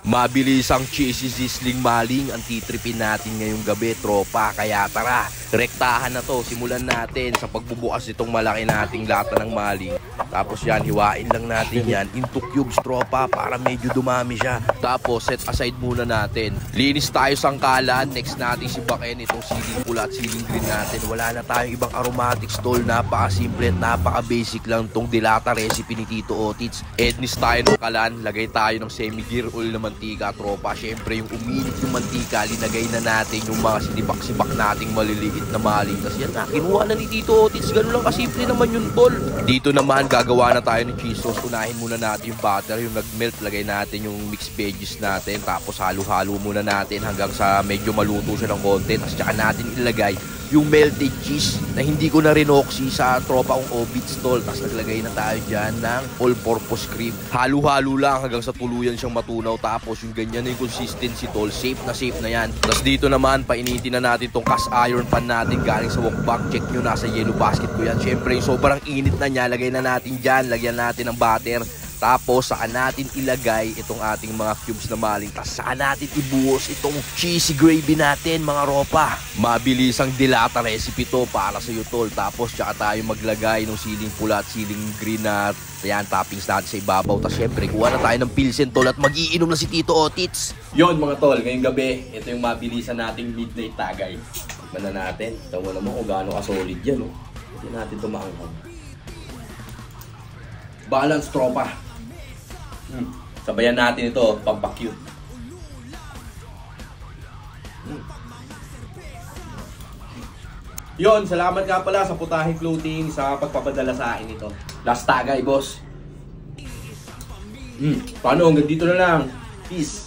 Mabilis ang cheesy sizzling maling ang titripin natin ngayong gabi, tropa. Kaya tara, rektahan na to. Simulan natin sa pagbubukas itong malaki nating lata ng maling. Tapos yan, hiwain lang natin yan into cubes, tropa, para medyo dumami siya. Tapos set aside muna natin. Linis tayo sangkalan. Next natin si Baken itong siling pula at siling green natin. Wala na tayong ibang aromatics, tol. Napaka-simple at napaka-basic lang tong dilata recipe ni Tito Otits. Ednis tayo ng kalan. Lagay tayo ng semi-gear oil na mantika, tropa. Syempre yung uminit yung mantika, linagay na natin yung mga sinibak-sibak nating maliliit na maling. Tapos yan na, kinuha na ni Tito Otits. Ganun lang kasimple naman yun, tol. Dito naman, gagawa na tayo ng cheese sauce. Unahin muna natin yung butter, yung nag-melt. Lagay natin yung mixed veggies natin. Tapos halo-halo muna natin hanggang sa medyo maluto siya ng konti. Tapos tsaka natin ilagay yung melted cheese na hindi ko na rinoxy sa tropa kong Obits, tol. Tapos naglagay na tayo dyan ng all-purpose cream. Halo-halo lang hanggang sa tuluyan siyang matunaw. Tapos yung ganyan na yung consistency, tol. Safe na yan. Tapos dito naman, painitin na natin tong cast iron pan natin galing sa wokbak. Check nyo, nasa yellow basket ko yan. Siyempre yung sobrang init na niya, lagay na natin dyan. Lagyan natin ng butter. Tapos saan natin ilagay itong ating mga cubes na maling. Tapos saan natin ibuhos itong cheesy gravy natin, mga ropa. Mabilis ang dilata recipe to para sa iyo, tol. Tapos tsaka tayo maglagay ng siling pula at siling green na yan, toppings natin sa ibabaw. Tapos syempre kuha na tayo ng pilsen, tol, at magiinom na si Tito Otits. Yon mga tol, ngayong gabi ito yung mabilisan nating midnight tagay. Tignan na natin. Tawa naman kung gaano ka-solid yan, oh. Hindi natin ito maangkang. Balance, tropa. Sabayan natin ito, pampa-cute. Yon, salamat nga pala sa Putahe Clothing sa pagpapadala sa akin ito. Last tagay, boss. Paano? Hanggang dito na lang. Peace.